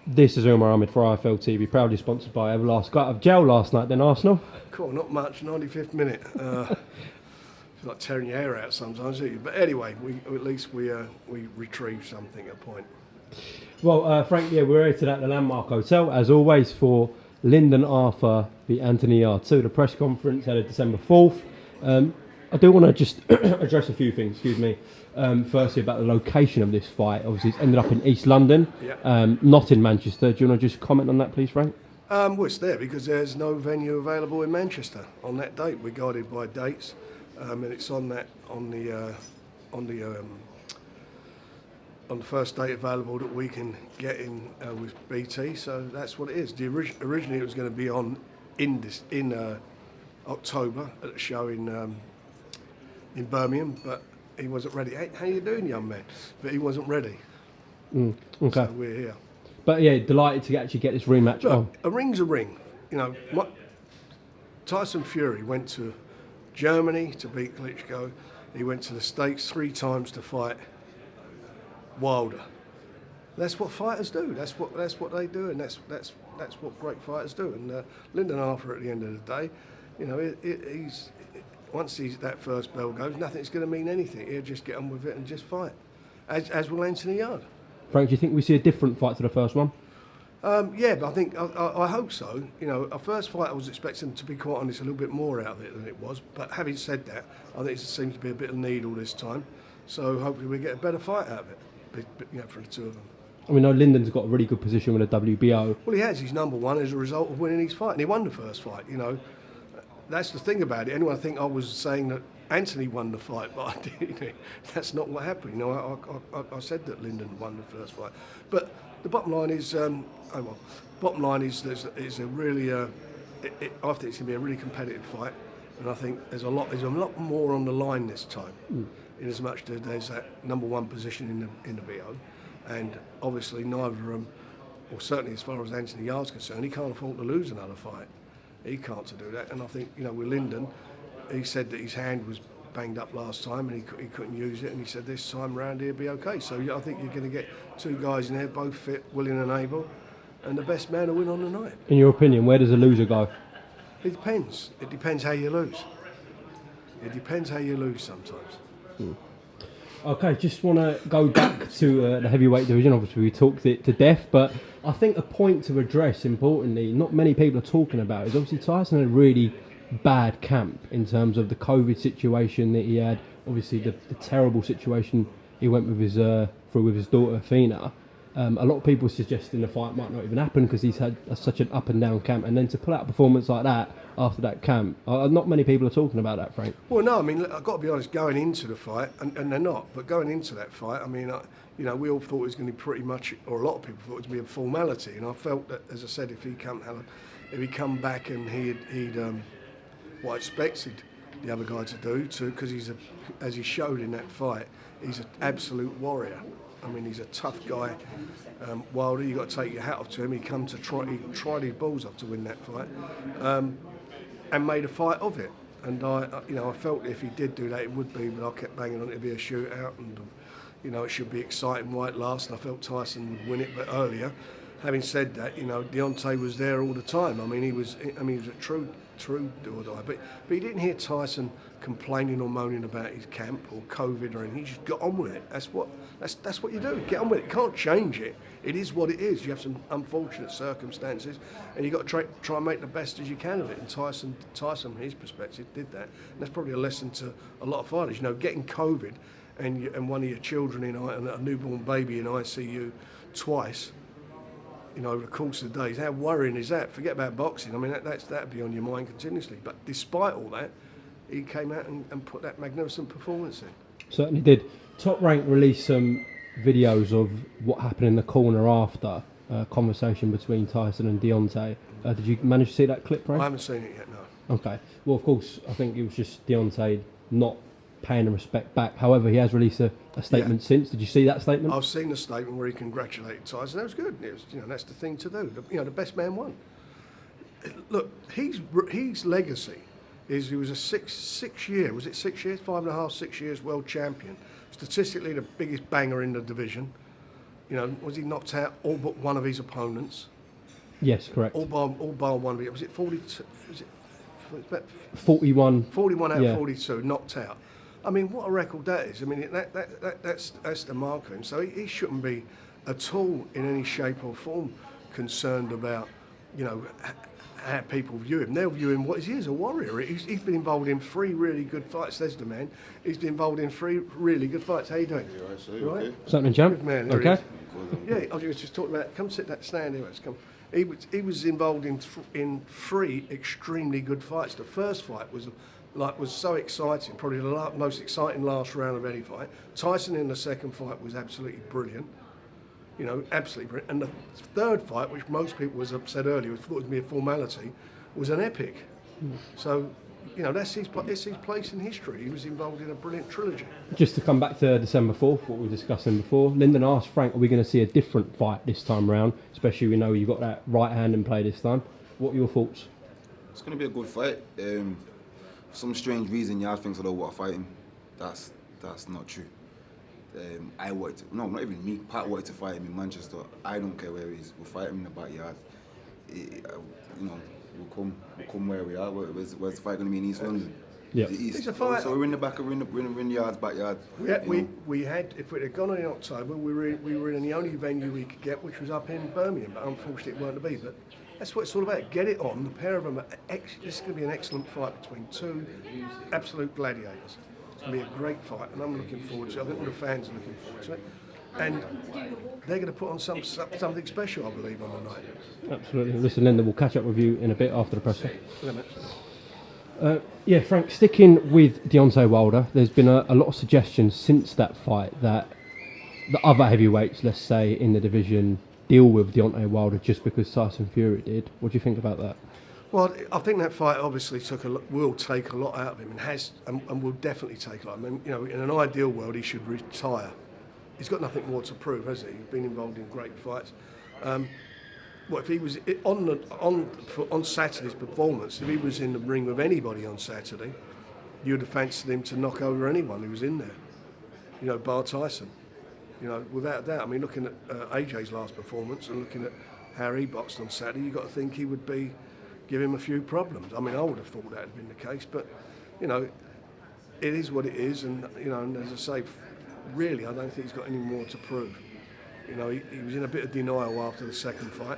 This is Umar Ahmed for IFL TV, proudly sponsored by Everlast. Got out of jail last night then, Arsenal? Cool, not much, 95th minute. It's like tearing your hair out sometimes, isn't it? But anyway, at least we retrieved something at a point. Well, Frank, yeah, we're here today at the Landmark Hotel, as always, for Lyndon Arthur v Anthony R2, the press conference held December 4th. I do want to just address a few things, firstly, about the location of this fight. Obviously, it's ended up in East London, not in Manchester. Do you want to just comment on that, please, Frank? Well, it's there because there's no venue available in Manchester on that date. We're guided by dates, and it's on the first date available that we can get in with BT. So that's what it is. Originally, it was going to be on in October at a show in Birmingham, but he wasn't ready. Hey, how you doing, young man? But he wasn't ready. Okay. So we're here. But yeah, delighted to actually get this rematch on. A ring's a ring. You know, Tyson Fury went to Germany to beat Klitschko. He went to the States 3 times to fight Wilder. That's what fighters do. That's what they do, and that's what great fighters do. And Lyndon Arthur, at the end of the day, you know, he's once that first bell goes, nothing's going to mean anything. He'll just get on with it and just fight, as will Anthony Yard. Frank, do you think we see a different fight to the first one? Yeah, but I think I hope so. You know, our first fight, I was expecting, to be quite honest, a little bit more out of it than it was. But having said that, I think it seems to be a bit of need all this time. So hopefully we get a better fight out of it, you know, for the two of them. I mean, Lyndon's got a really good position with the WBO. Well, he has. He's number one as a result of winning his fight, and he won the first fight. You know, that's the thing about it. Anyone think I was saying that Anthony won the fight, but I didn't. That's not what happened. You know, I said that Lyndon won the first fight, but the bottom line is, bottom line is there's a really, I think it's going to be a really competitive fight, and I think there's a lot more on the line this time, in as much as there's that number one position in the BO, and obviously neither of them, or certainly as far as Anthony Yard's concerned, he can't afford to lose another fight. He can't to do that, and I think, you know, with Lyndon, he said that his hand was banged up last time and he couldn't use it, and he said this time round he'll be okay. So I think you're going to get 2 guys in there, both fit, willing and able, and the best man will win on the night. In your opinion, where does a loser go? It depends. It depends how you lose. It depends how you lose sometimes. Okay, just want to go back to the heavyweight division. Obviously, we talked it to death, but I think a point to address, importantly, not many people are talking about, is obviously Tyson had a really bad camp in terms of the COVID situation that he had. Obviously, the terrible situation he went with through with his daughter Athena. A lot of people suggesting the fight might not even happen because he's had such an up and down camp, and then to pull out a performance like that after that camp, not many people are talking about that, Frank. Well, no, I mean, I've got to be honest, going into the fight, and they're not, but going into that fight, I mean, you know, we all thought it was going to be pretty much, or a lot of people thought it was going to be a formality, and I felt that, as I said, if he come back and he'd what I expected the other guy to do, because as he showed in that fight, he's an absolute warrior. I mean, he's a tough guy. Wilder, you got to take your hat off to him. He tried his balls off to win that fight, and made a fight of it. And I felt if he did do that, it would be. But I kept banging on it to be a shootout, and you know, it should be exciting while it lasts. And I felt Tyson would win it, but earlier. Having said that, you know, Deontay was there all the time. I mean, he was a true do or die. But you didn't hear Tyson complaining or moaning about his camp or COVID or anything. He just got on with it. That's what you do. Get on with it. You can't change it. It is what it is. You have some unfortunate circumstances, and you've got to try and make the best as you can of it. And Tyson, from his perspective, did that. And that's probably a lesson to a lot of fighters. You know, getting COVID and one of your children and a newborn baby in ICU twice, you know, over the course of the days, how worrying is that? Forget about boxing. I mean, that'd be on your mind continuously. But despite all that, he came out and put that magnificent performance in. Certainly did. Top Rank released some videos of what happened in the corner after conversation between Tyson and Deontay. Did you manage to see that clip, Frank? I haven't seen it yet, no. Okay. Well, of course, I think it was just Deontay not paying the respect back. However, he has released a statement since. Did you see that statement? I've seen the statement where he congratulated Tyson. That was good. It was, you know, that's the thing to do. The best man won. Look, his legacy is he was a 6 year, was it 6 years, 5.5, 6 years world champion. Statistically, the biggest banger in the division. You know, was he knocked out all but one of his opponents? Yes, correct. All bar one of it. Was it 42? Was it about 41. 41 out Yeah. of 42 knocked out? I mean, what a record that is. I mean, that's the mark of him. So he shouldn't be at all in any shape or form concerned about, you know, how people view him. They'll view him he is, a warrior. He's been involved in 3 really good fights. There's the man. He's been involved in 3 really good fights. How you doing? Yeah, right. Okay. Something, champ? Good man. There Okay. he is. Yeah, I was just talking about. Come sit that stand here. Let's come. He was involved in 3 extremely good fights. The first fight was so exciting, probably the most exciting last round of any fight. Tyson in the second fight was absolutely brilliant. You know, absolutely brilliant. And the third fight, which most people, as I said earlier, thought was going to be a formality, was an epic. So, you know, that's his place in history. He was involved in a brilliant trilogy. Just to come back to December 4th, what we were discussing before, Lyndon asked Frank, are we going to see a different fight this time round? Especially we know you've got that right hand in play this time. What are your thoughts? It's going to be a good fight. For some strange reason, Yard thinks I don't want to fight him. That's not true. Not even me. Pat wanted to fight him in Manchester. I don't care where he is. We'll fight him in the backyard. We'll come where we are. Where's the fight going to be in East London? Yeah. The East. It's a fight. So we're in the back. We're in the yard's backyard. We had if we'd have gone in October, we were in the only venue we could get, which was up in Birmingham. But unfortunately, it weren't to be. But that's what it's all about. Get it on. The pair of them. This is going to be an excellent fight between 2 absolute gladiators. It's going to be a great fight, and I'm looking forward to it. I think all the fans are looking forward to it. And they're going to put on something special, I believe, on the night. Absolutely. Listen, Lyndon, we'll catch up with you in a bit after the presser. Yeah, Frank, sticking with Deontay Wilder, there's been a lot of suggestions since that fight that the other heavyweights, let's say, in the division deal with Deontay Wilder just because Tyson Fury did. What do you think about that? Well, I think that fight obviously will take a lot out of him and will definitely take a lot. I mean, you know, in an ideal world, he should retire. He's got nothing more to prove, has he? He's been involved in great fights. If he was on Saturday's performance, if he was in the ring with anybody on Saturday, you'd have fancied him to knock over anyone who was in there. You know, bar Tyson. You know, without a doubt. I mean, looking at AJ's last performance and looking at how he boxed on Saturday, you've got to think he would give him a few problems. I mean, I would have thought that had been the case, but you know, it is what it is, and you know, and as I say, really, I don't think he's got any more to prove. You know, he was in a bit of denial after the second fight,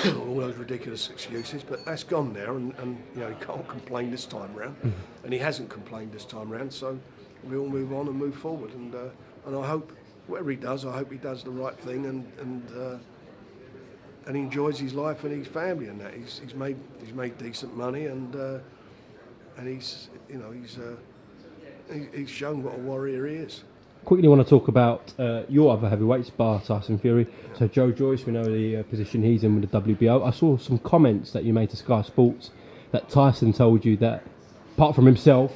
all those ridiculous excuses, but that's gone now, and you know, he can't complain this time round, and he hasn't complained this time round. So we all move on and move forward, and I hope whatever he does, I hope he does the right thing, and he enjoys his life and his family, and that he's made decent money, and he's shown what a warrior he is. Quickly want to talk about your other heavyweights, bar Tyson Fury. So Joe Joyce, we know the position he's in with the WBO. I saw some comments that you made to Sky Sports that Tyson told you that, apart from himself,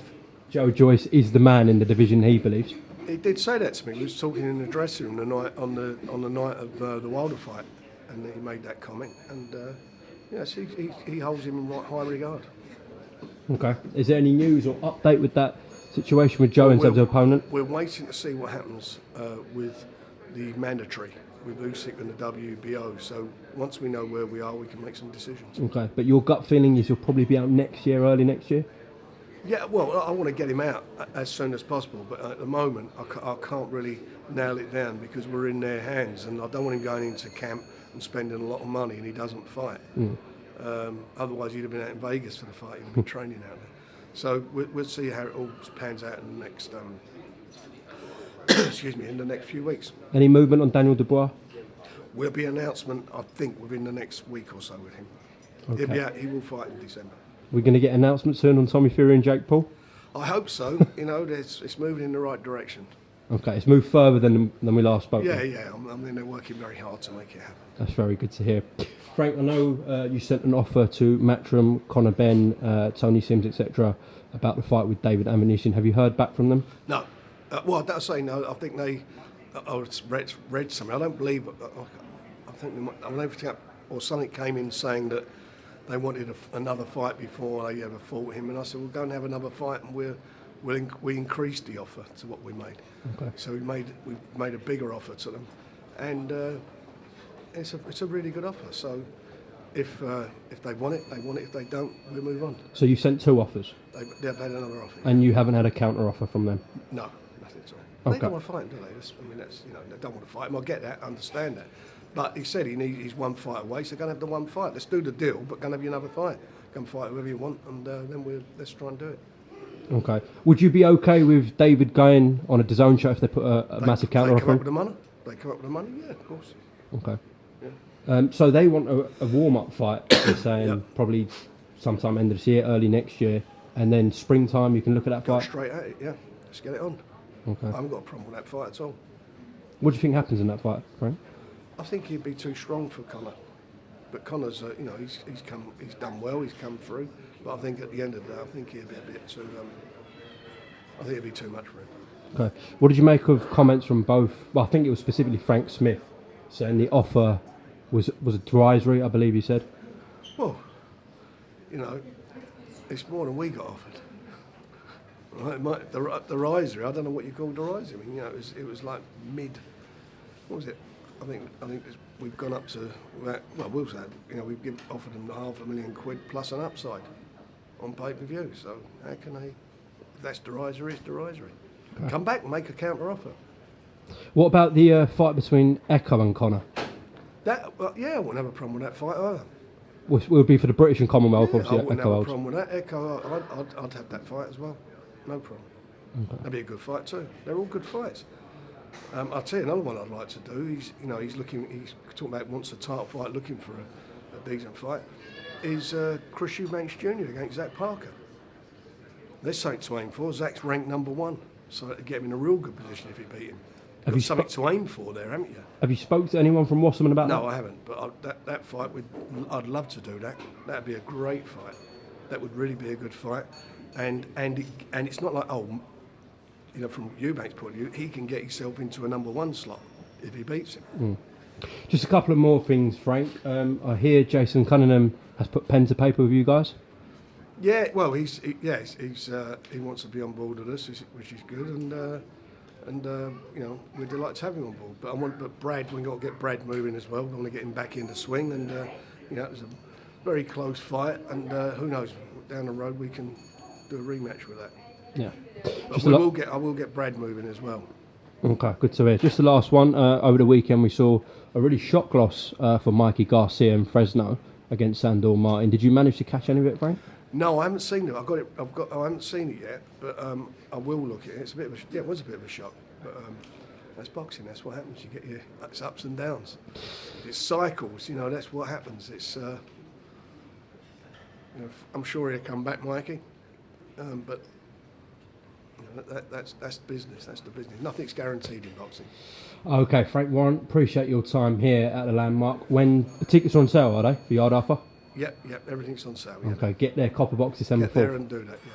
Joe Joyce is the man in the division he believes. He did say that to me. He was talking in the dressing room on the night of the Wilder fight, and he made that comment. And yes, he holds him in high regard. Okay. Is there any news or update with that situation with Joe in terms of opponent? We're waiting to see what happens with the mandatory, with Usyk and the WBO. So once we know where we are, we can make some decisions. Okay. But your gut feeling is he'll probably be out next year, early next year? Yeah, well, I want to get him out as soon as possible, but at the moment I can't really nail it down because we're in their hands, and I don't want him going into camp and spending a lot of money and he doesn't fight. Otherwise he'd have been out in Vegas for the fight, he'd have been training out there. So we'll see how it all pans out in the next, in the next few weeks. Any movement on Daniel Dubois? Will be an announcement, I think, within the next week or so with him. Okay. He'll be out, he will fight in December. We're going to get an announcement soon on Tommy Fury and Jake Paul? I hope so. You know, it's moving in the right direction. Okay, it's moved further than we last spoke. Yeah. I mean, they're working very hard to make it happen. That's very good to hear. Frank, I know you sent an offer to Matchroom, Conor Benn, Tony Sims, etc. about the fight with David Avanesyan. Have you heard back from them? No. Well, I don't say no. I think they. I read something. I don't believe. I think or something came in saying that they wanted another fight before they ever fought him, and I said, "We'll go and have another fight, and we increased the offer to what we made." Okay. So we made a bigger offer to them, and it's a really good offer. So if they want it, they want it. If they don't, we'll move on. So you sent 2 offers, They've had another offer. and you haven't had a counter offer from them. No, nothing at all. They Okay. don't want to fight him, do they? They don't want to fight him. I get that, understand that. But he said he's 1 fight away, so go and have the 1 fight. Let's do the deal, but go and have you another fight. Go and fight whoever you want, and then let's try and do it. Okay. Would you be okay with David going on a DAZN show if they put a massive counter They come offer? up with the money. They come up with the money, yeah, of course. Okay. Yeah. So they want a warm-up fight. They're saying Yeah. probably sometime end of this year, early next year, and then springtime you can look at that Go fight. straight at it, yeah. Let's get it on. Okay. I haven't got a problem with that fight at all. What do you think happens in that fight, Frank? I think he'd be too strong for Conor. But Conor's, he's done well. He's come through. But I think at the end of the day, I think he'd be a bit too. I think it'd be too much for him. Okay. What did you make of comments from both? Well, I think it was specifically Frank Smith saying the offer was advisory, I believe he said. Well, it's more than we got offered. Right, the riser. I don't know what you call the riser. I mean, it was like mid. What was it? I think we've gone up to. Well, we've said, we've offered them £500,000 plus an upside on pay-per-view. So how can they? If that's derisory, it's derisory. Okay. Come back and make a counter offer. What about the fight between Ekko and Conor? I wouldn't have a problem with that fight either. Would be for the British and Commonwealth, I obviously. wouldn't Ekko have a holds. problem with that. Ekko, I'd have that fight as well. No problem. Okay. That'd be a good fight too. They're all good fights. I'll tell you another one I'd like to do. He's talking about wants a title fight, looking for a decent fight. Is Chris Eubanks Jr. against Zach Parker. There's something to aim for. Zach's ranked #1, so to get him in a real good position if he beat him. Have you something to aim for there, haven't you? Have you spoke to anyone from Wasserman about that? No, I haven't. But that fight, I'd love to do that. That'd be a great fight. That would really be a good fight. And it's not like, from Eubanks' point of view, he can get himself into a #1 slot if he beats him. Just a couple of more things, Frank. I hear Jason Cunningham has put pen to paper with you guys. Yeah, well, he wants to be on board with us, which is good, and we're delighted to have him on board. But Brad, we've got to get Brad moving as well. We want to get him back in the swing, and it was a very close fight, and who knows, down the road we can do a rematch with that. Yeah. But I will get Brad moving as well. Okay, good to hear. Just the last one. Over the weekend we saw a really shock loss for Mikey Garcia in Fresno against Sandor Martin. Did you manage to catch any of it, Frank? No, I haven't seen it. I haven't seen it yet, but I will look at it. It was a bit of a shock, but that's boxing. That's what happens. You get it's ups and downs. It's cycles. That's what happens. It's I'm sure he'll come back, Mikey, but that's business. That's the business. Nothing's guaranteed in boxing. Okay, Frank Warren, appreciate your time here at the Landmark. When the tickets are on sale, are they, for Yard Alpha? Yep, everything's on sale. Yeah. Okay, get there, copper box December 4th. Get there and do that, yeah.